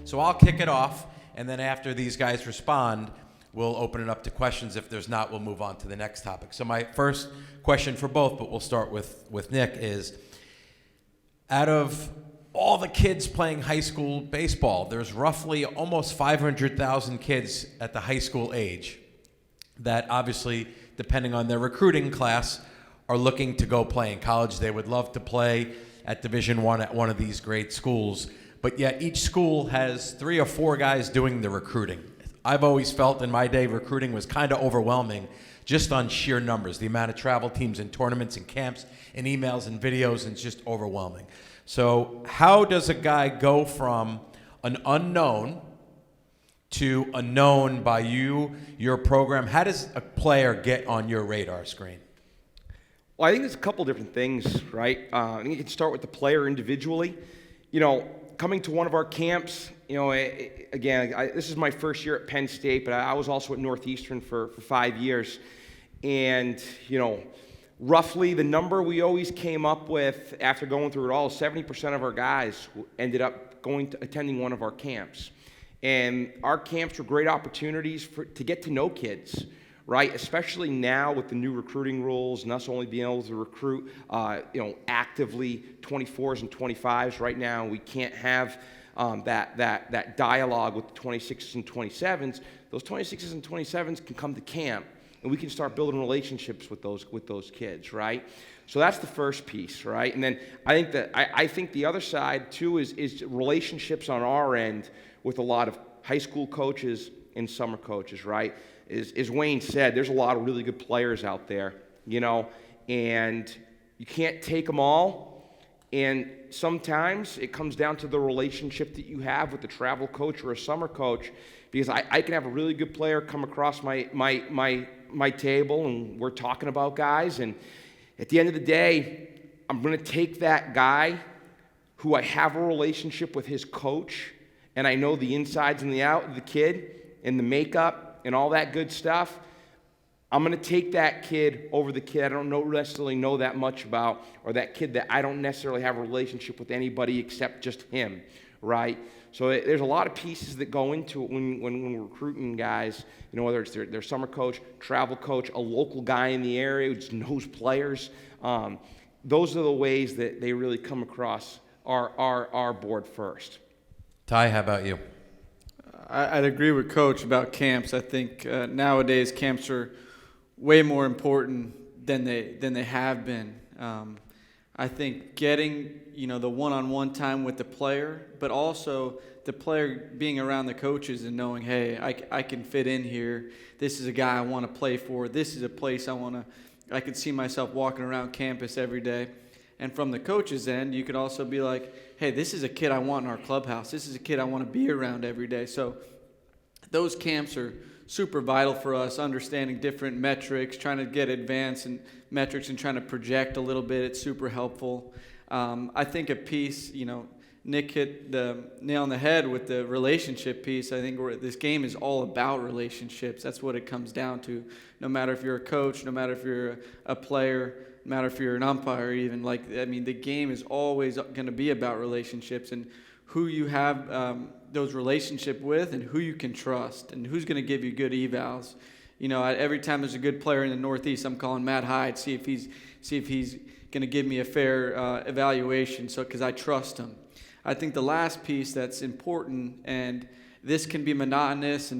So I'll kick it off, and then after these guys respond, we'll open it up to questions. If there's not, we'll move on to the next topic. So my first question for both, but we'll start with Nick, is out of all the kids playing high school baseball, there's roughly almost 500,000 kids at the high school age that obviously, depending on their recruiting class, are looking to go play in college. They would love to play at Division I at one of these great schools, but yet each school has 3 or 4 guys doing the recruiting. I've always felt in my day recruiting was kind of overwhelming just on sheer numbers. The amount of travel teams and tournaments and camps and emails and videos, and it's just overwhelming. So how does a guy go from an unknown to a known by you, your program? How does a player get on your radar screen? Well, I think there's a couple different things, right? I think you can start with the player individually. Coming to one of our camps, this is my first year at Penn State, but I was also at Northeastern for 5 years. And, roughly the number we always came up with after going through it all, 70% of our guys ended up attending one of our camps. And our camps were great opportunities to get to know kids, right? Especially now with the new recruiting rules and us only being able to recruit, actively 24s and 25s right now. We can't have that dialogue with the 26s and 27s. Those 26s and 27s can come to camp, and we can start building relationships with those kids, right? So that's the first piece, right? And then I think the other side too is relationships on our end with a lot of high school coaches and summer coaches, right? As Wayne said, there's a lot of really good players out there, and you can't take them all. And sometimes it comes down to the relationship that you have with the travel coach or a summer coach, because I can have a really good player come across my table, and we're talking about guys, and at the end of the day, I'm going to take that guy who I have a relationship with his coach, and I know the insides and the out of the kid and the makeup and all that good stuff. I'm going to take that kid over the kid I don't necessarily know that much about, or that kid that I don't necessarily have a relationship with anybody except just him, right? So there's a lot of pieces that go into it when we're recruiting guys, whether it's their summer coach, travel coach, a local guy in the area who just knows players. Those are the ways that they really come across our board first. Ty, how about you? I'd agree with Coach about camps. I think nowadays camps are way more important than they have been. I think getting the one-on-one time with the player, but also the player being around the coaches and knowing, hey, I can fit in here. This is a guy I want to play for. This is a place I could see myself walking around campus every day. And from the coach's end, you could also be like, hey, this is a kid I want in our clubhouse. This is a kid I want to be around every day. So those camps are super vital for us, understanding different metrics, trying to get advanced in metrics and trying to project a little bit. It's super helpful. I think a piece, Nick hit the nail on the head with the relationship piece. I think this game is all about relationships. That's what it comes down to. No matter if you're a coach, no matter if you're a player, no matter if you're an umpire even. The game is always going to be about relationships and who you have those relationships with and who you can trust and who's going to give you good evals. Every time there's a good player in the Northeast, I'm calling Matt Hyde, see if he's going to give me a fair evaluation, because I trust him. I think the last piece that's important, and this can be monotonous,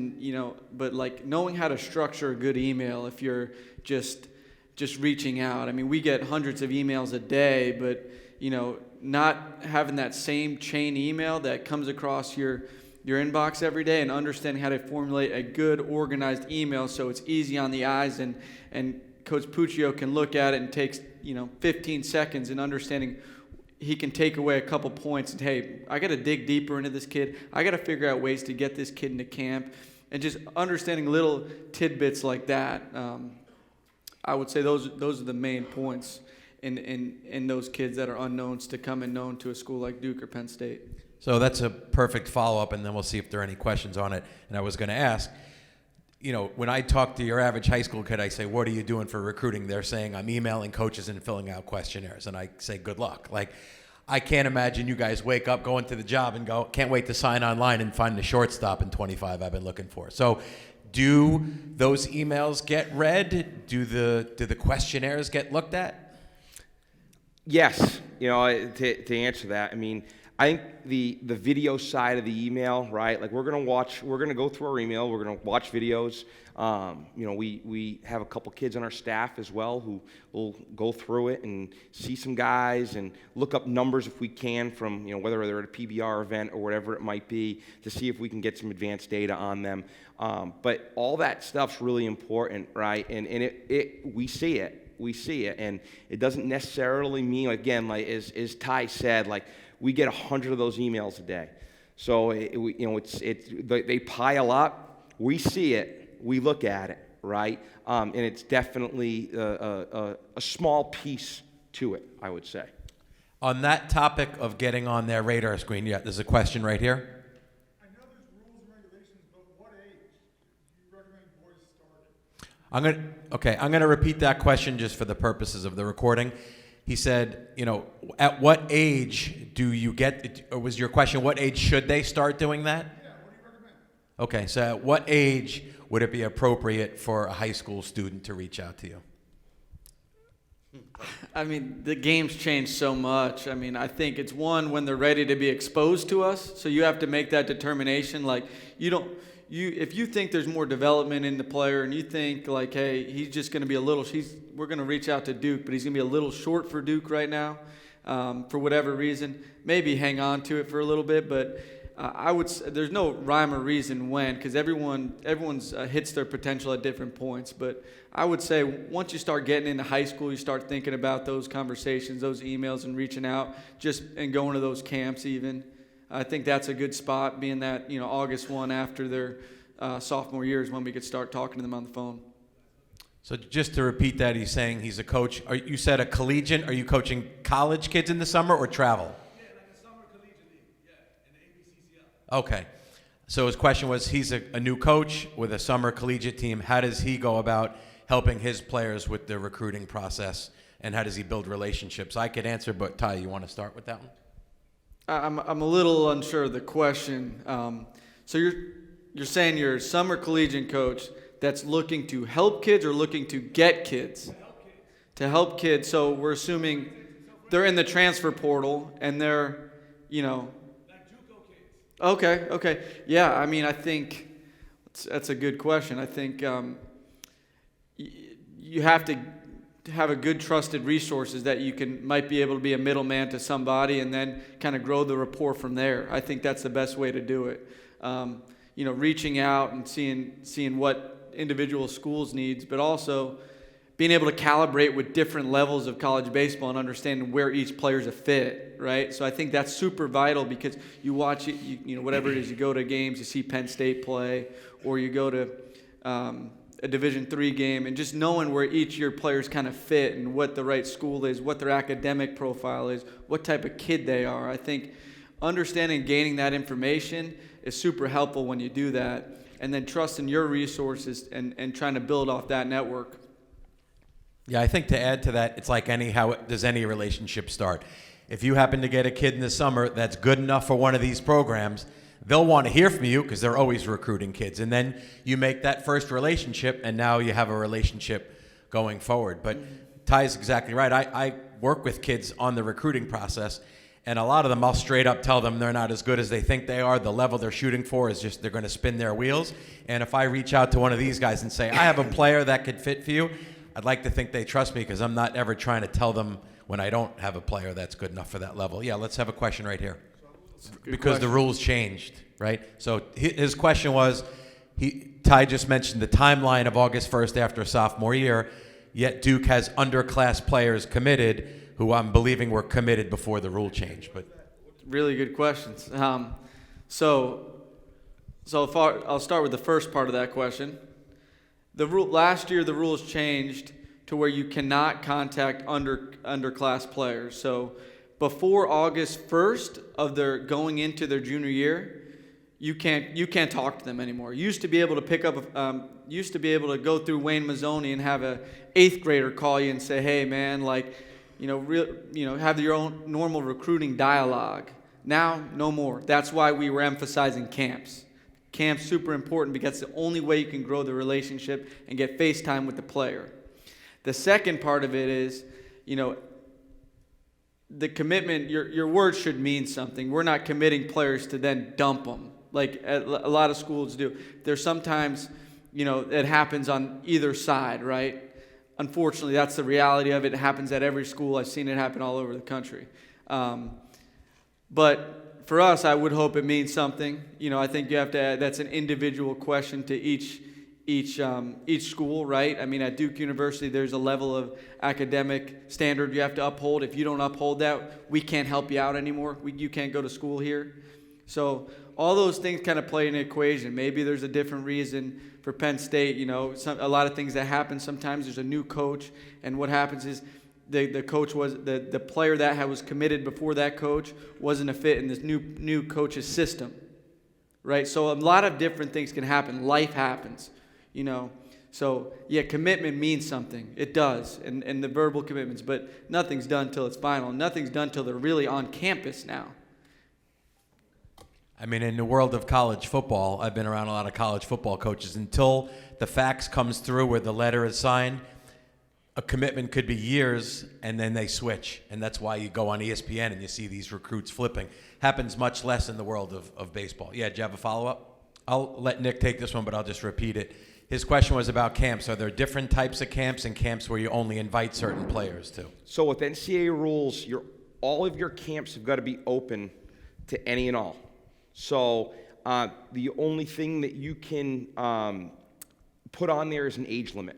but knowing how to structure a good email if you're just reaching out. We get hundreds of emails a day, but not having that same chain email that comes across your inbox every day, and understanding how to formulate a good organized email so it's easy on the eyes, and Coach Puccio can look at it and takes 15 seconds, and understanding he can take away a couple points and, hey, I got to dig deeper into this kid. I got to figure out ways to get this kid into camp, and just understanding little tidbits like that. I would say those are the main points in those kids that are unknowns to come and known to a school like Duke or Penn State. So that's a perfect follow-up, and then we'll see if there are any questions on it. And I was going to ask, when I talk to your average high school kid, I say, what are you doing for recruiting? They're saying, I'm emailing coaches and filling out questionnaires. And I say, good luck. I can't imagine you guys wake up, go into the job, and go, can't wait to sign online and find the shortstop in 25 I've been looking for. So do those emails get read? Do the questionnaires get looked at? Yes, to answer that, I mean, I think the video side of the email, right? Like we're gonna go through our email, we're gonna watch videos. We have a couple kids on our staff as well who will go through it and see some guys and look up numbers if we can from, whether they're at a PBR event or whatever it might be, to see if we can get some advanced data on them. But all that stuff's really important, right? And we see it, and it doesn't necessarily mean, again, like as Ty said, like we get 100 of those emails a day. So they pile up. We see it. We look at it, right? And it's definitely a small piece to it, I would say. On that topic of getting on their radar screen, there's a question right here. I know there's rules and regulations, but what age do you recommend boys start? I'm gonna repeat that question just for the purposes of the recording. He said, at what age do you get, or was your question, what age should they start doing that? Yeah, what do you recommend? Okay, so at what age would it be appropriate for a high school student to reach out to you? I mean, the game's changed so much. I mean, I think it's one when they're ready to be exposed to us. So you have to make that determination. Like, if you think there's more development in the player, and you think like, hey, he's just going to be we're going to reach out to Duke, but he's going to be a little short for Duke right now, for whatever reason. Maybe hang on to it for a little bit, but I would say there's no rhyme or reason when, because everyone's hits their potential at different points. But I would say once you start getting into high school, you start thinking about those conversations, those emails, and reaching out, and going to those camps even. I think that's a good spot, being that August 1 after their sophomore year is when we could start talking to them on the phone. So just to repeat that, he's saying he's a coach. You said a collegiate. Are you coaching college kids in the summer or travel? Okay. So his question was, he's a new coach with a summer collegiate team. How does he go about helping his players with the recruiting process, and how does he build relationships? I could answer, but Ty, you want to start with that one? I'm a little unsure of the question. So you're saying you're a summer collegiate coach that's looking to help kids or looking to get kids? To help kids. So we're assuming they're in the transfer portal and they're, Okay. Yeah, I mean, I think that's a good question. I think you have to have a good trusted resources that might be able to be a middleman to somebody and then kind of grow the rapport from there. I think that's the best way to do it. Reaching out and seeing what individual schools needs, but also being able to calibrate with different levels of college baseball and understanding where each player's a fit, right? So I think that's super vital, because you watch it, whatever it is, you go to games, you see Penn State play, or you go to a Division III game, and just knowing where each of your players kind of fit and what the right school is, what their academic profile is, what type of kid they are. I think understanding and gaining that information is super helpful when you do that, and then trusting your resources and trying to build off that network. Yeah, I think to add to that, it's like how does any relationship start? If you happen to get a kid in the summer that's good enough for one of these programs, they'll want to hear from you because they're always recruiting kids. And then you make that first relationship, and now you have a relationship going forward. But Ty's exactly right. I work with kids on the recruiting process, and a lot of them I'll straight up tell them they're not as good as they think they are. The level they're shooting for is just they're going to spin their wheels. And if I reach out to one of these guys and say, I have a player that could fit for you, I'd like to think they trust me, because I'm not ever trying to tell them when I don't have a player that's good enough for that level. Yeah, let's have a question right here. Because the rules changed, right? So his question was, Ty just mentioned the timeline of August 1st after sophomore year, yet Duke has underclass players committed who I'm believing were committed before the rule change. But really good questions. So I'll start with the first part of that question. Last year, the rules changed to where you cannot contact underclass players. So before August 1st of their going into their junior year, you can't talk to them anymore. You used to be able to go through Wayne Mazzoni and have a 8th grader call you and say, hey man, like, have your own normal recruiting dialogue. Now, no more. That's why we were emphasizing camps. Camps super important because it's the only way you can grow the relationship and get face time with the player. The second part of it is, the commitment, your words should mean something. We're not committing players to then dump them like a lot of schools do. There's sometimes, it happens on either side, right? Unfortunately, that's the reality of it. It happens at every school. I've seen it happen all over the country. But for us, I would hope it means something. I think you have to add, that's an individual question to each school, right? I mean, at Duke University, there's a level of academic standard you have to uphold. If you don't uphold that, we can't help you out anymore. You can't go to school here. So all those things kind of play an equation. Maybe there's a different reason for Penn State. A lot of things that happen. Sometimes there's a new coach, and what happens is the coach was the player that was committed before that coach wasn't a fit in this new coach's system, right? So a lot of different things can happen. Life happens. So yeah, commitment means something. It does, and the verbal commitments, but nothing's done till it's final. Nothing's done till they're really on campus now. I mean, in the world of college football, I've been around a lot of college football coaches. Until the fax comes through where the letter is signed, a commitment could be years, and then they switch. And that's why you go on ESPN and you see these recruits flipping. Happens much less in the world of baseball. Yeah, do you have a follow-up? I'll let Nick take this one, but I'll just repeat it. His question was about camps. Are there different types of camps and camps where you only invite certain players to? So with NCAA rules, all of your camps have got to be open to any and all. So the only thing that you can put on there is an age limit,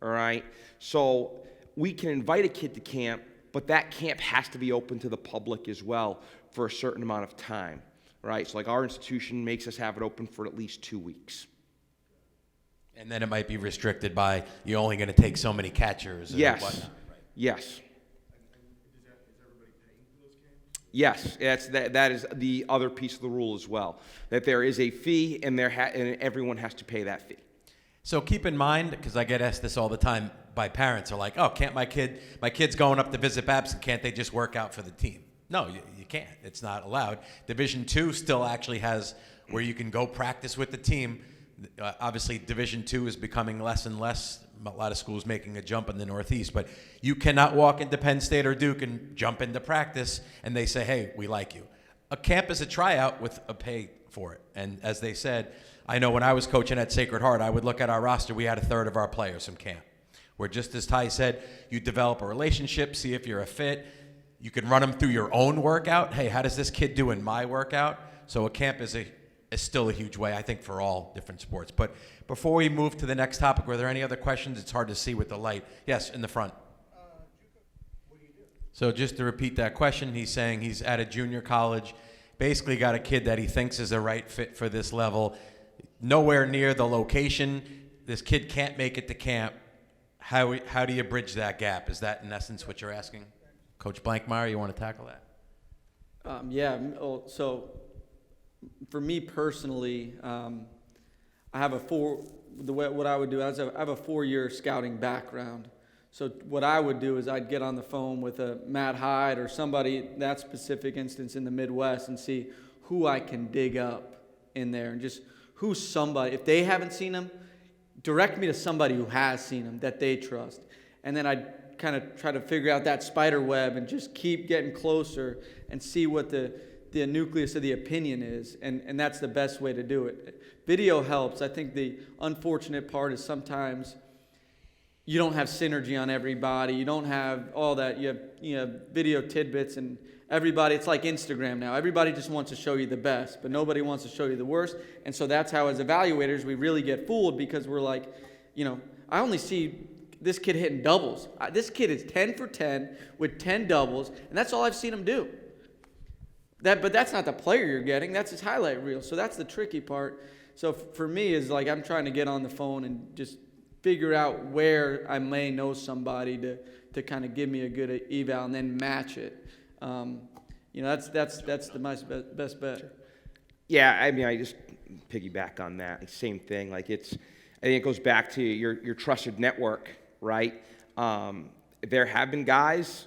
all right? So we can invite a kid to camp, but that camp has to be open to the public as well for a certain amount of time, right? So like our institution makes us have it open for at least 2 weeks. And then it might be restricted by you're only going to take so many catchers or Yes. whatnot. Right? Yes. Is everybody paying for those camps? Yes, that is the other piece of the rule as well, that there is a fee and and everyone has to pay that fee. So keep in mind, because I get asked this all the time by parents, are like, oh, can't my kid's going up to visit Babson, can't they just work out for the team? No, you can't. It's not allowed. Division II still actually has where you can go practice with the team. Obviously, Division II is becoming less and less. A lot of schools making a jump in the Northeast, but you cannot walk into Penn State or Duke and jump into practice and they say, hey, we like you. A camp is a tryout with a pay for it. And as they said, I know when I was coaching at Sacred Heart, I would look at our roster, we had a third of our players from camp. Where just as Ty said, you develop a relationship, see if you're a fit. You can run them through your own workout. Hey, how does this kid do in my workout? So a camp is still a huge way, I think, for all different sports. But before we move to the next topic, were there any other questions? It's hard to see with the light. Yes, in the front. What do you do? So just to repeat that question, he's saying he's at a junior college, basically got a kid that he thinks is a right fit for this level, nowhere near the location. This kid can't make it to camp. How do you bridge that gap? Is that in essence what you're asking? Coach Blankmeyer, you want to tackle that? So for me personally, I have what I would do is I have a 4-year scouting background. So what I would do is I'd get on the phone with a Matt Hyde or somebody, that specific instance in the Midwest, and see who I can dig up in there, and just who's somebody. If they haven't seen them, direct me to somebody who has seen them that they trust. And then I'd kind of try to figure out that spider web and just keep getting closer and see what the nucleus of the opinion is. And that's the best way to do it. Video helps. I think the unfortunate part is sometimes you don't have synergy on everybody. You don't have all that. You have video tidbits, and everybody, it's like Instagram now. Everybody just wants to show you the best, but nobody wants to show you the worst. And so that's how, as evaluators, we really get fooled, because we're like, I only see this kid hitting doubles. This kid is 10 for 10 with 10 doubles, and that's all I've seen him do. But that's not the player you're getting. That's his highlight reel. So that's the tricky part. So for me, is like I'm trying to get on the phone and just figure out where I may know somebody to kind of give me a good eval and then match it. That's the best bet. Yeah, I mean, I just piggyback on that. Same thing. Like I think it goes back to your trusted network, right? There have been guys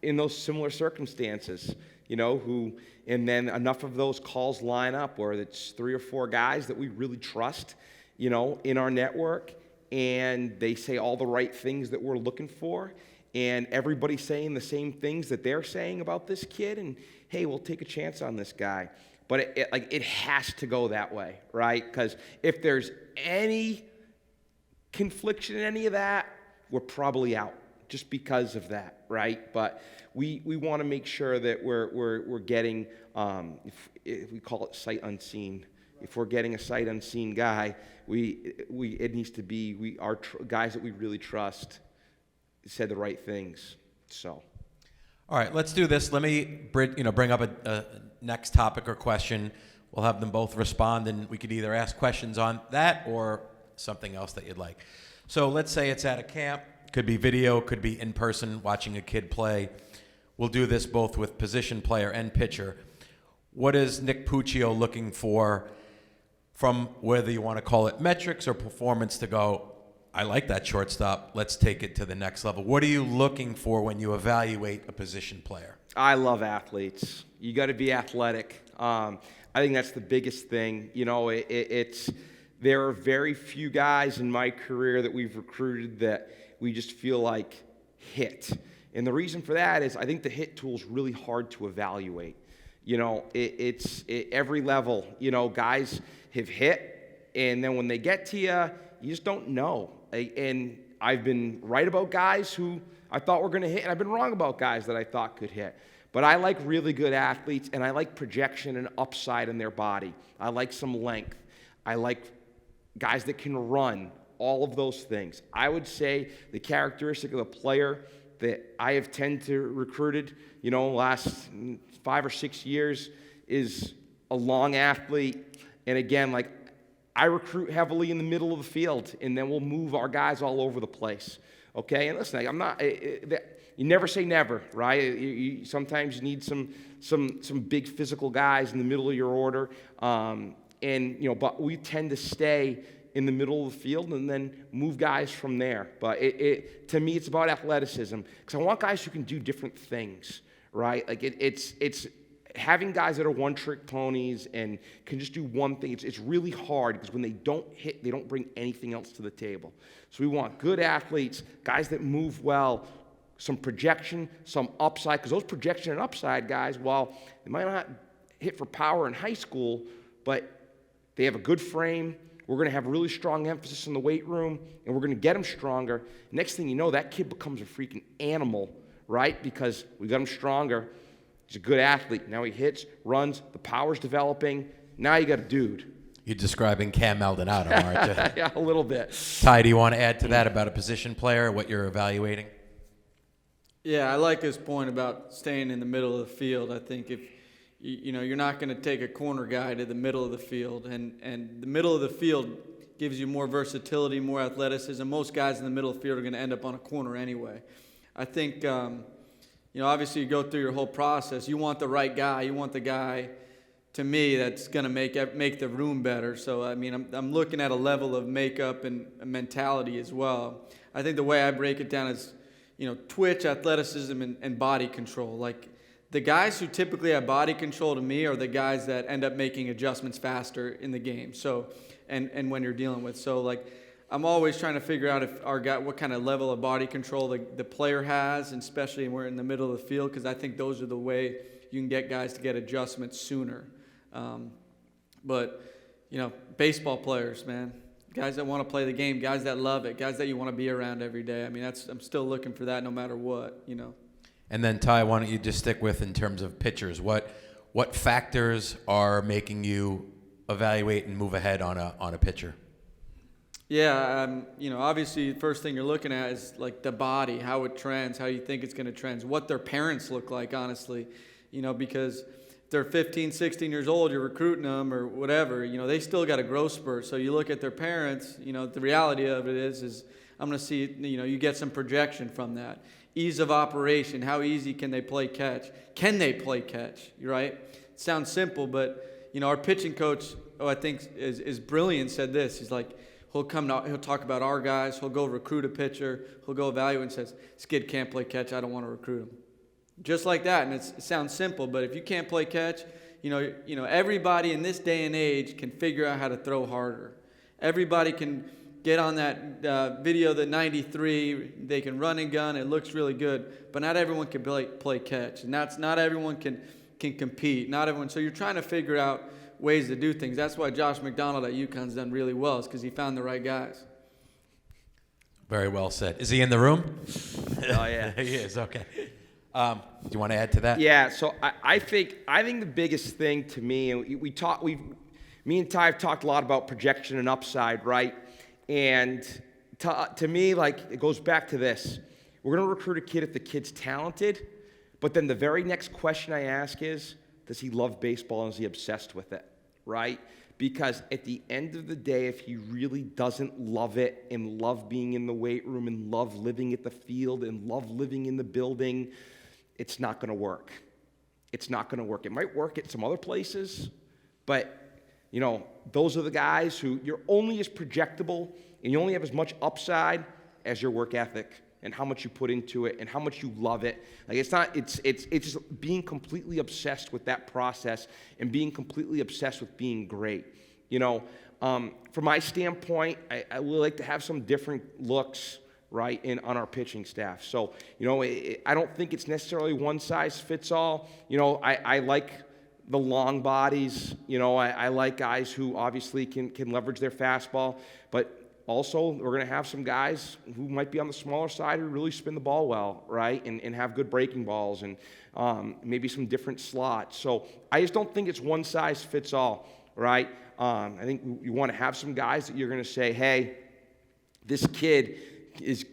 in those similar circumstances, and then enough of those calls line up where it's 3 or 4 guys that we really trust, in our network, and they say all the right things that we're looking for, and everybody's saying the same things that they're saying about this kid, and hey, we'll take a chance on this guy. But it has to go that way, right? Because if there's any confliction in any of that, we're probably out just because of that, right? But we want to make sure that we're getting, if we call it sight unseen. If we're getting a sight unseen guy, it needs to be our guys that we really trust said the right things. So. All right, let's do this. Let me bring up a next topic or question. We'll have them both respond, and we could either ask questions on that or something else that you'd like. So let's say it's at a camp. Could be video, could be in person, watching a kid play. We'll do this both with position player and pitcher. What is Nick Puccio looking for from whether you want to call it metrics or performance to go, I like that shortstop, let's take it to the next level? What are you looking for when you evaluate a position player? I love athletes. You got to be athletic. I think that's the biggest thing. There are very few guys in my career that we've recruited that we just feel like hit. And the reason for that is I think the hit tool is really hard to evaluate. It's every level. Guys have hit, and then when they get to you, you just don't know. And I've been right about guys who I thought were going to hit, and I've been wrong about guys that I thought could hit. But I like really good athletes, and I like projection and upside in their body. I like some length. I like guys that can run, all of those things. I would say the characteristic of the player that I have tended to recruited, last 5 or 6 years is a long athlete. And again, I recruit heavily in the middle of the field, and then we'll move our guys all over the place. Okay? And listen, I'm not. You never say never, right? Sometimes you need some big physical guys in the middle of your order, but we tend to stay in the middle of the field and then move guys from there. But to me, it's about athleticism because I want guys who can do different things, right? It's having guys that are one-trick ponies and can just do one thing. It's really hard because when they don't hit, they don't bring anything else to the table. So we want good athletes, guys that move well, some projection, some upside, because those projection and upside guys, while they might not hit for power in high school, but they have a good frame. We're going to have a really strong emphasis in the weight room, and we're going to get them stronger. Next thing you know, that kid becomes a freaking animal, right? Because we got him stronger. He's a good athlete. Now he hits, runs, the power's developing. Now you got a dude. You're describing Cam Maldonado, aren't you? Yeah, a little bit. Ty, do you want to add to that about a position player, what you're evaluating? Yeah, I like his point about staying in the middle of the field. I think if you're not going to take a corner guy to the middle of the field, and the middle of the field gives you more versatility, more athleticism. Most guys in the middle of the field are going to end up on a corner anyway. I think, obviously you go through your whole process. You want the right guy. You want the guy, to me, that's going to make the room better. So, I'm looking at a level of makeup and mentality as well. I think the way I break it down is, twitch, athleticism, and body control. Like, the guys who typically have body control to me are the guys that end up making adjustments faster in the game. So, and when you're dealing with. So, I'm always trying to figure out if our guy, what kind of level of body control the player has, and especially when we're in the middle of the field, because I think those are the way you can get guys to get adjustments sooner. Baseball players, man, guys that want to play the game, guys that love it, guys that you want to be around every day. I'm still looking for that no matter what, And then Ty, why don't you just stick with in terms of pitchers? What factors are making you evaluate and move ahead on a pitcher? Yeah, obviously the first thing you're looking at is the body, how it trends, how you think it's going to trend, what their parents look like, honestly, because they're 15, 16 years old, you're recruiting them or whatever, they still got a growth spurt. So you look at their parents, the reality of it is I'm going to see, you get some projection from that. Ease of operation, how easy can they play catch? Can they play catch, right? It sounds simple, but, our pitching coach, I think is brilliant, said this. He's like, he'll talk about our guys, he'll go recruit a pitcher, he'll go evaluate and says, this kid can't play catch, I don't want to recruit him. Just like that, and it sounds simple, but if you can't play catch, everybody in this day and age can figure out how to throw harder. Everybody can get on that video, the 93, they can run and gun, it looks really good, but not everyone can play catch, and not everyone can compete, not everyone. So you're trying to figure out ways to do things. That's why Josh McDonald at UConn's done really well, is because he found the right guys. Very well said. Is he in the room? Oh, yeah. He is, okay. Do you want to add to that? Yeah, so I think the biggest thing to me, and me and Ty have talked a lot about projection and upside, right? And to me, like, it goes back to this. We're going to recruit a kid if the kid's talented, but then the very next question I ask is, does he love baseball and is he obsessed with it, right? Because at the end of the day, if he really doesn't love it and love being in the weight room and love living at the field and love living in the building, it's not going to work. It's not going to work. It might work at some other places, but those are the guys who you're only as projectable and you only have as much upside as your work ethic and how much you put into it and how much you love it. Like it's just being completely obsessed with that process and being completely obsessed with being great. From my standpoint, I would like to have some different looks, right, on our pitching staff. So, I don't think it's necessarily one size fits all. I like the long bodies. I like guys who obviously can leverage their fastball, but also we're going to have some guys who might be on the smaller side who really spin the ball well, right, and have good breaking balls and maybe some different slots. So I just don't think it's one size fits all, right? I think you want to have some guys that you're going to say, hey, this kid is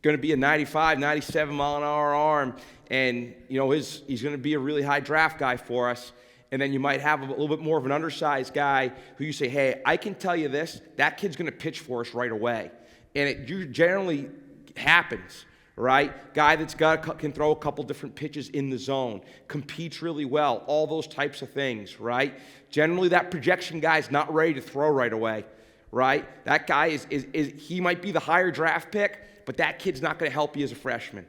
going to be a 95, 97 mile an hour arm, and he's going to be a really high draft guy for us. And then you might have a little bit more of an undersized guy who you say, hey, I can tell you this, that kid's going to pitch for us right away. And it generally happens, right? Guy that's can throw a couple different pitches in the zone, competes really well, all those types of things, right? Generally, that projection guy's not ready to throw right away, right? That guy is he might be the higher draft pick, but that kid's not going to help you as a freshman,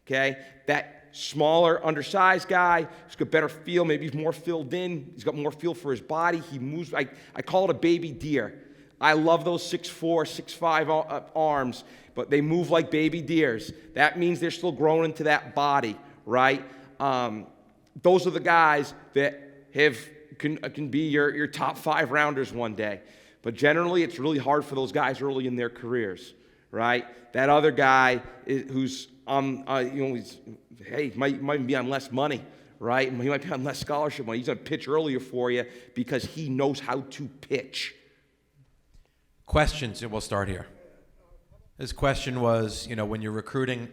okay? That smaller, undersized guy, he's got better feel, maybe he's more filled in, he's got more feel for his body, he moves, I call it a baby deer. I love those 6'4", 6'5" arms, but they move like baby deers. That means they're still growing into that body, right? Those are the guys that can be your top 5 rounders one day. But generally, it's really hard for those guys early in their careers, right? That other guy who's might be on less money, right? He might be on less scholarship money. He's going to pitch earlier for you because he knows how to pitch. Questions, and we'll start here. His question was, when you're recruiting,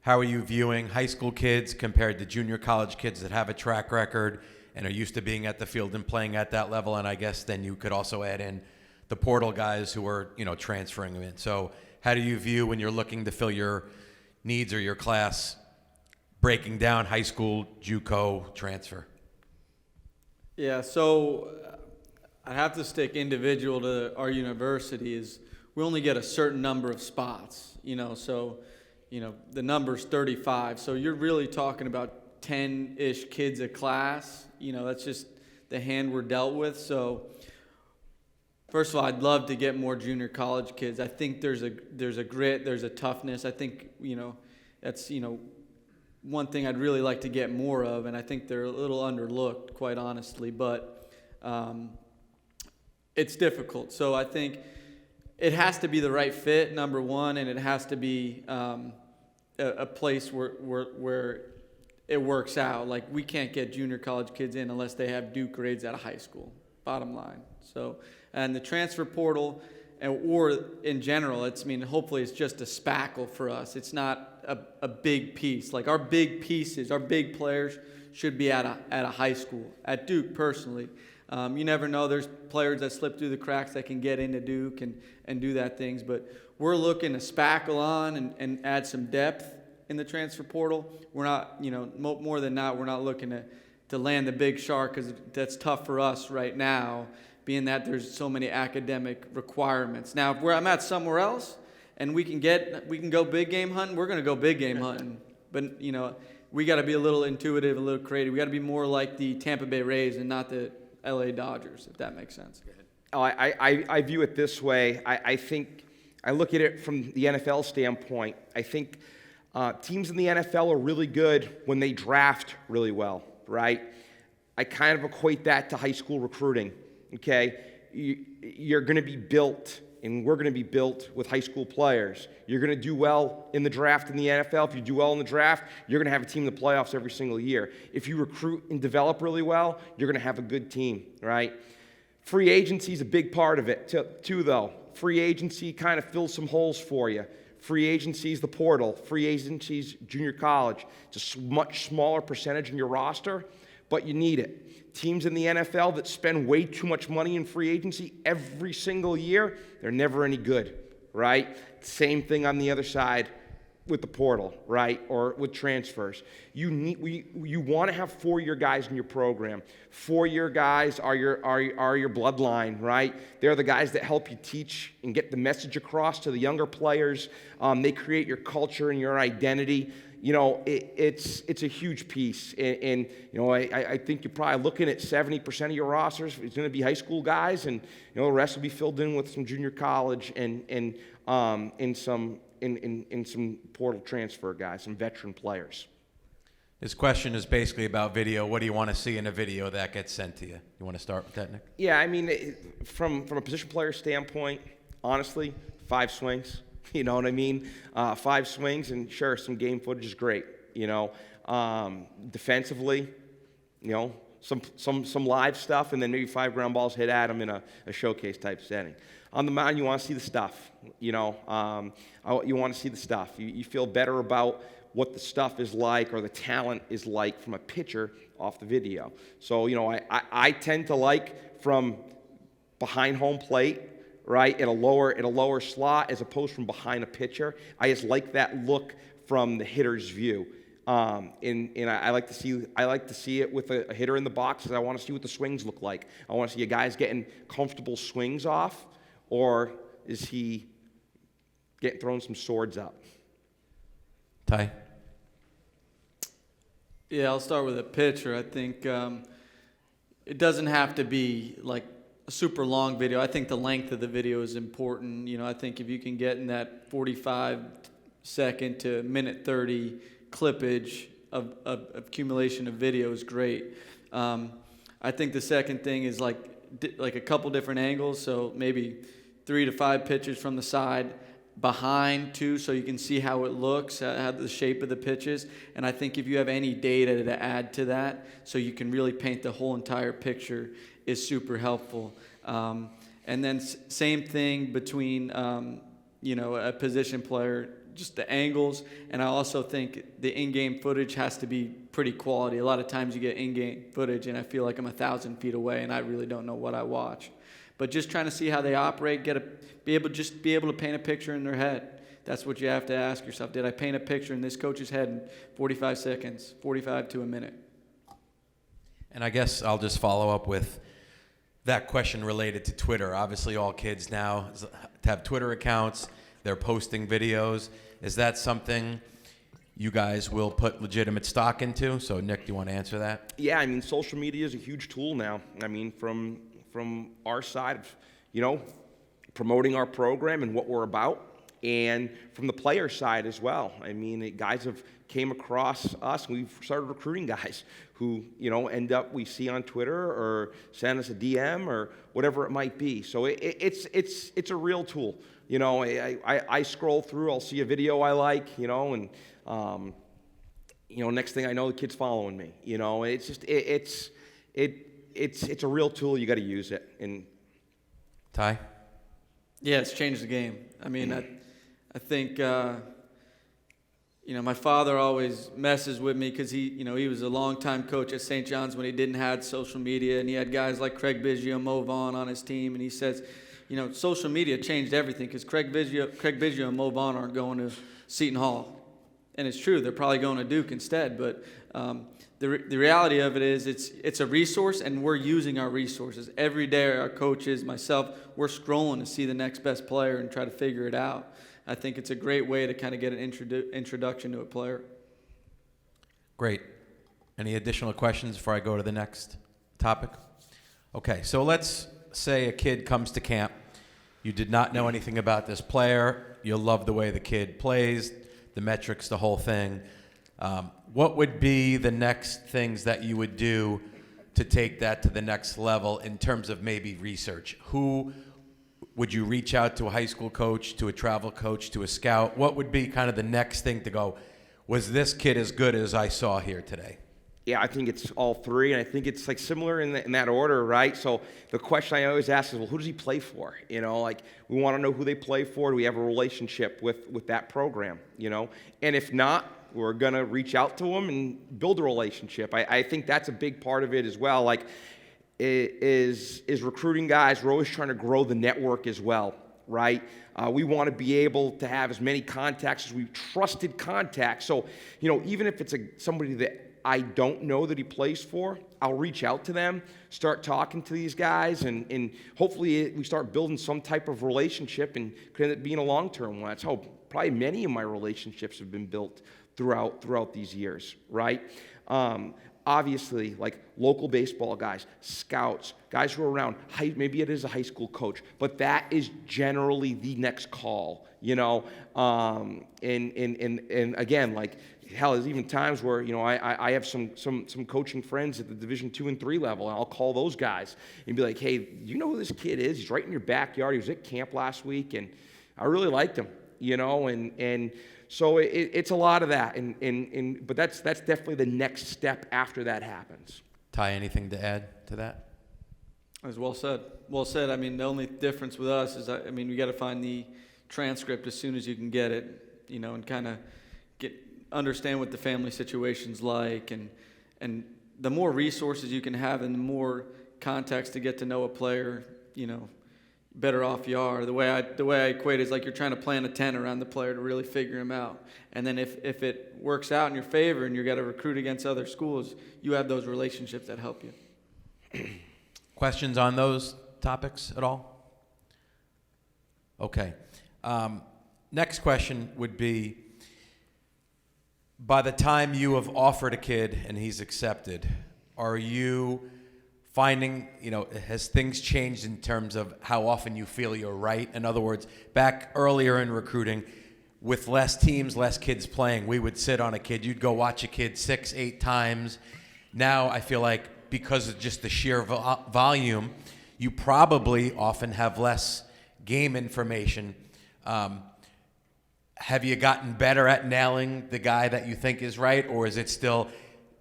how are you viewing high school kids compared to junior college kids that have a track record and are used to being at the field and playing at that level? And I guess then you could also add in the portal guys who are, transferring them in. So how do you view when you're looking to fill your needs or your class, breaking down high school, JUCO, transfer? Yeah, so I have to stick individual to our university. Is we only get a certain number of spots, so the number's 35. So you're really talking about 10-ish kids a class. That's just the hand we're dealt with. So first of all, I'd love to get more junior college kids. I think there's a grit, there's a toughness. I think, that's, one thing I'd really like to get more of, and I think they're a little underlooked, quite honestly, but it's difficult. So I think it has to be the right fit, number one, and it has to be a place where it works out. Like, we can't get junior college kids in unless they have Duke grades out of high school, bottom line. So, and the transfer portal, or in general, hopefully it's just a spackle for us. It's not a big piece. Like, our big pieces, our big players should be at a high school. At Duke, personally, you never know. There's players that slip through the cracks that can get into Duke and do that things. But we're looking to spackle on and add some depth in the transfer portal. We're not, more than not, we're not looking to land the big shark, because that's tough for us right now, being that there's so many academic requirements. Now, if I'm at somewhere else and we can go big game hunting, we're going to go big game hunting. But, we got to be a little intuitive, a little creative. We got to be more like the Tampa Bay Rays and not the LA Dodgers, if that makes sense. Oh, I view it this way. I think I look at it from the NFL standpoint. I think teams in the NFL are really good when they draft really well, right? I kind of equate that to high school recruiting, okay? You're going to be built, and we're going to be built with high school players. You're going to do well in the draft in the NFL. If you do well in the draft, you're going to have a team in the playoffs every single year. If you recruit and develop really well, you're going to have a good team, right? Free agency is a big part of it, too, though. Free agency kind of fills some holes for you. Free agency is the portal. Free agency is junior college. It's a much smaller percentage in your roster, but you need it. Teams in the NFL that spend way too much money in free agency every single year, they're never any good, right? Same thing on the other side with the portal, right, or with transfers. You want to have 4-year guys in your program. 4-year guys are your bloodline, right? They're the guys that help you teach and get the message across to the younger players. They create your culture and your identity. You know, it's a huge piece, and you know, I think you're probably looking at 70% of your rosters is going to be high school guys, and you know, the rest will be filled in with some junior college and some portal transfer guys, some veteran players. His question is basically about video. What do you want to see in a video that gets sent to you? You want to start with that, Nick? Yeah, I mean, from a position player standpoint, honestly, 5 swings. You know what I mean? 5 swings, and sure, some game footage is great. You know, defensively, you know, some live stuff, and then maybe 5 ground balls hit at him in a showcase type setting. On the mound, you want to see the stuff. You know, you want to see the stuff. You feel better about what the stuff is like or the talent is like from a pitcher off the video. So, you know, I tend to like from behind home plate, right, at a lower slot as opposed from behind a pitcher. I just like that look from the hitter's view. And I like to see it with a hitter in the box because I want to see what the swings look like. I want to see a guy's getting comfortable swings off, or is he throwing some swords up? Ty? Yeah, I'll start with a pitcher. I think it doesn't have to be like a super long video. I think the length of the video is important. You know, I think if you can get in that 45-second to minute 30 clippage of accumulation of video is great. I think the second thing is like a couple different angles. So maybe 3 to 5 pitches from the side, behind too, so you can see how it looks, how the shape of the pitches. And I think if you have any data to add to that, so you can really paint the whole entire picture, is super helpful. And then same thing between you know, a position player, just the angles. And I also think the in-game footage has to be pretty quality. A lot of times you get in-game footage and I feel like I'm 1,000 feet away and I really don't know what I watch. But just trying to see how they operate, be able to paint a picture in their head. That's what you have to ask yourself. Did I paint a picture in this coach's head in 45 seconds, 45 to a minute? And I guess I'll just follow up with that question related to Twitter. Obviously, all kids now have Twitter accounts. They're posting videos. Is that something you guys will put legitimate stock into? So, Nick, do you want to answer that? Yeah, I mean, social media is a huge tool now. I mean, from our side of, you know, promoting our program and what we're about, and from the player side as well. I mean, guys have came across us, and we've started recruiting guys who, you know, we see on Twitter or send us a DM or whatever it might be. So it's a real tool. You know, I scroll through, I'll see a video I like, you know, and you know, next thing I know, the kid's following me. You know, it's just it's a real tool. You got to use it. And Ty? Yeah, it's changed the game. I mean, I think, you know, my father always messes with me because he was a longtime coach at St. John's when he didn't have social media, and he had guys like Craig Biggio, Mo Vaughn on his team, and he says, you know, social media changed everything because Craig Biggio and Mo Vaughn aren't going to Seton Hall. And it's true, they're probably going to Duke instead, but the reality of it is it's a resource, and we're using our resources. Every day, our coaches, myself, we're scrolling to see the next best player and try to figure it out. I think it's a great way to kind of get an introduction to a player. Great. Any additional questions before I go to the next topic? Okay, so let's say a kid comes to camp. You did not know anything about this player. You love the way the kid plays, the metrics, the whole thing. What would be the next things that you would do to take that to the next level in terms of maybe research? Who would you reach out to, a high school coach, to a travel coach, to a scout? What would be kind of the next thing to go, was this kid as good as I saw here today? Yeah, I think it's all three, and I think it's like similar in that order, right? So the question I always ask is, well, who does he play for? You know, like we want to know who they play for. Do we have a relationship with that program? You know, and if not, we're gonna reach out to them and build a relationship. I think that's a big part of it as well. Like, is recruiting guys. We're always trying to grow the network as well, right? We want to be able to have as many contacts as we trusted contacts. So, you know, even if it's somebody that I don't know that he plays for, I'll reach out to them, start talking to these guys, and hopefully we start building some type of relationship and could end up being a long-term one. That's how probably many of my relationships have been built throughout these years, right? Obviously, like local baseball guys, scouts, guys who are around, maybe it is a high school coach, but that is generally the next call, you know? And again, like, hell, there's even times where, you know, I have some coaching friends at the Division II and III level, and I'll call those guys and be like, hey, you know who this kid is? He's right in your backyard. He was at camp last week, and I really liked him, you know, and so it's a lot of that, but that's definitely the next step after that happens. Ty, anything to add to that? That was well said. Well said. I mean, the only difference with us is, I mean, we got to find the transcript as soon as you can get it, you know, and kind of understand what the family situation's like, and the more resources you can have and the more context to get to know a player, you know, better off you are. The way I equate it is like you're trying to plan a tent around the player to really figure him out. And then if it works out in your favor and you got to recruit against other schools, you have those relationships that help you. Questions on those topics at all? Okay. Next question would be, by the time you have offered a kid and he's accepted, are you finding, you know, has things changed in terms of how often you feel you're right? In other words, back earlier in recruiting, with less teams, less kids playing, we would sit on a kid. You'd go watch a kid 6-8 times. Now I feel like because of just the sheer volume, you probably often have less game information. Have you gotten better at nailing the guy that you think is right, or is it still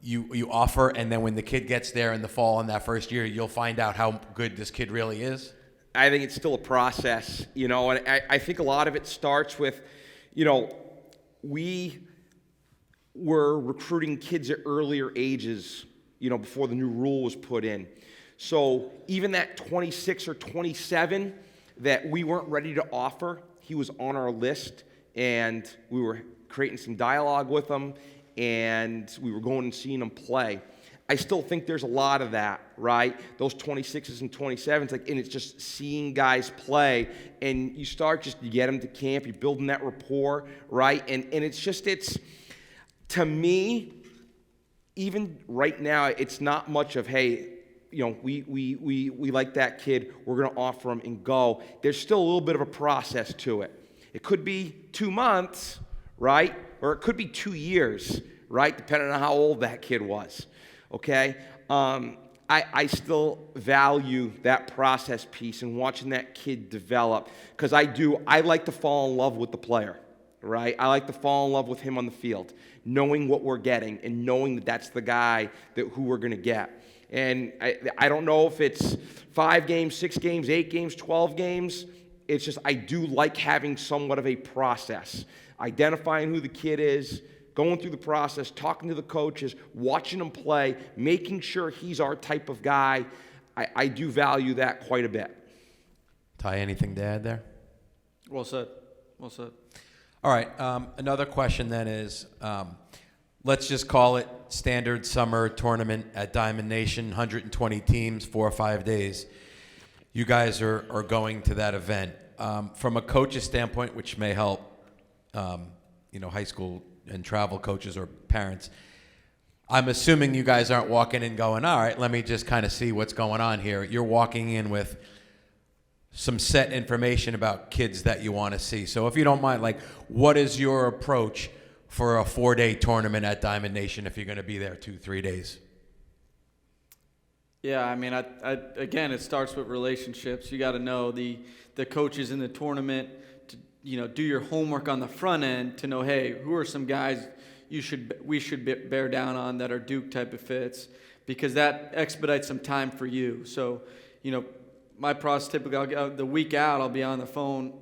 you offer, and then when the kid gets there in the fall in that first year, you'll find out how good this kid really is? I think it's still a process, you know, and I think a lot of it starts with, you know, we were recruiting kids at earlier ages, you know, before the new rule was put in. So even that 26 or 27 that we weren't ready to offer, he was on our list, and we were creating some dialogue with him, and we were going and seeing him play. I still think there's a lot of that, right? Those 26s and 27s, like, and it's just seeing guys play, and you start just to get them to camp, you're building that rapport, right? And it's to me, even right now, it's not much of, hey, you know, we like that kid, we're going to offer him and go. There's still a little bit of a process to it. It could be 2 months, right? Or it could be 2 years, right? Depending on how old that kid was, okay? I still value that process piece and watching that kid develop, because I like to fall in love with the player, right? I like to fall in love with him on the field, knowing what we're getting and knowing that that's the guy who we're going to get. And I don't know if it's 5 games, 6 games, 8 games, 12 games. It's just I do like having somewhat of a process, identifying who the kid is, going through the process, talking to the coaches, watching him play, making sure he's our type of guy. I do value that quite a bit. Ty, anything to add there? Well said. Well said. All right. Another question then is, let's just call it standard summer tournament at Diamond Nation, 120 teams, 4 or 5 days. You guys are going to that event. From a coach's standpoint, which may help, you know, high school and travel coaches or parents, I'm assuming you guys aren't walking in going, all right, let me just kind of see what's going on here. You're walking in with some set information about kids that you want to see. So if you don't mind, like, what is your approach for a 4-day tournament at Diamond Nation if you're going to be there 2-3 days? Yeah, I mean, I again, it starts with relationships. You got to know the coaches in the tournament, to, do your homework on the front end to know, hey, who are some guys we should bear down on that are Duke type of fits, because that expedites some time for you. So, my process typically, the week out, I'll be on the phone,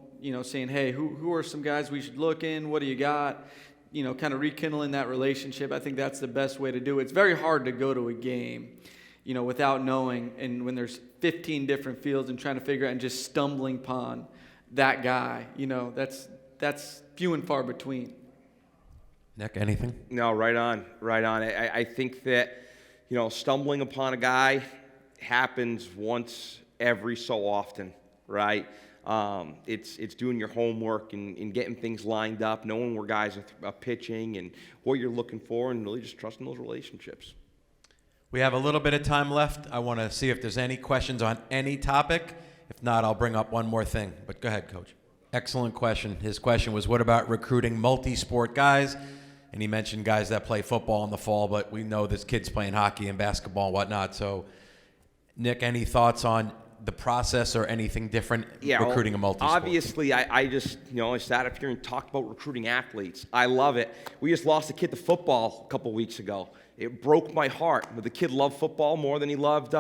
saying, hey, who are some guys we should look in? What do you got? Kind of rekindling that relationship. I think that's the best way to do it. It's very hard to go to a game, without knowing, and when there's 15 different fields and trying to figure out and just stumbling upon that guy, that's few and far between. Nick, anything? No, right on. I think that, stumbling upon a guy happens once every so often, right? It's doing your homework and getting things lined up, knowing where guys are pitching and what you're looking for, and really just trusting those relationships. We have a little bit of time left. I want to see if there's any questions on any topic. If not, I'll bring up one more thing. But go ahead, Coach. Excellent question. His question was, what about recruiting multi-sport guys? And he mentioned guys that play football in the fall, but we know there's kids playing hockey and basketball and whatnot. So, Nick, any thoughts on the process or anything different recruiting a multi-sport? Obviously, I just, I sat up here and talked about recruiting athletes. I love it. We just lost a kid to football a couple weeks ago. It broke my heart. But the kid loved football more than he loved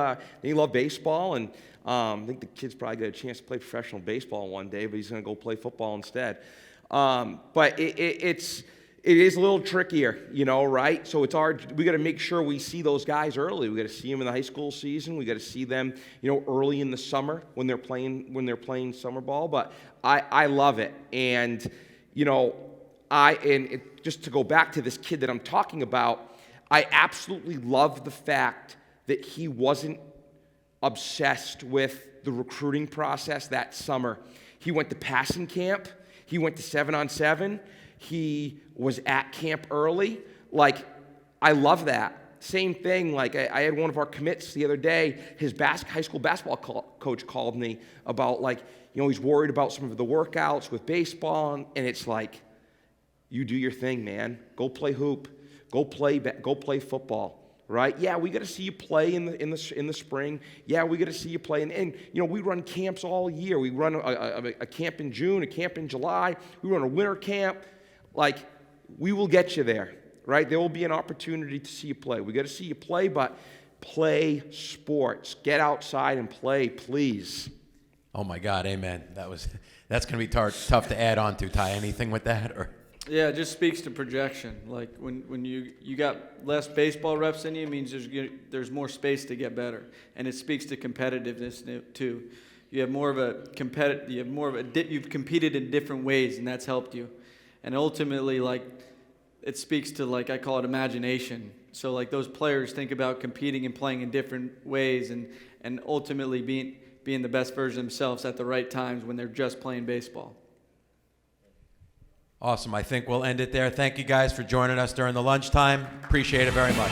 baseball, and I think the kid's probably got a chance to play professional baseball one day, but he's going to go play football instead. But it is a little trickier, right? So it's hard. We got to make sure we see those guys early. We got to see them in the high school season. We got to see them, early in the summer when they're playing summer ball. But I love it, and just to go back to this kid that I'm talking about, I absolutely love the fact that he wasn't obsessed with the recruiting process that summer. He went to passing camp. He went to 7-on-7. He was at camp early. I love that. Same thing, I had one of our commits the other day, his high school basketball coach called me about, he's worried about some of the workouts with baseball, and it's like, you do your thing, man. Go play hoop. Go play football, right? Yeah, we got to see you play in the spring. Yeah, we got to see you play, and we run camps all year. We run a camp in June, a camp in July. We run a winter camp. We will get you there, right? There will be an opportunity to see you play. We got to see you play, but play sports. Get outside and play, please. Oh my God, amen. That's going to be tough to add on to. Ty, anything with that or? Yeah, it just speaks to projection. When you got less baseball reps in you, it means there's more space to get better, and it speaks to competitiveness too. You've competed in different ways, and that's helped you. And ultimately, it speaks to, I call it imagination. So those players think about competing and playing in different ways, and ultimately being the best version of themselves at the right times when they're just playing baseball. Awesome. I think we'll end it there. Thank you guys for joining us during the lunchtime. Appreciate it very much.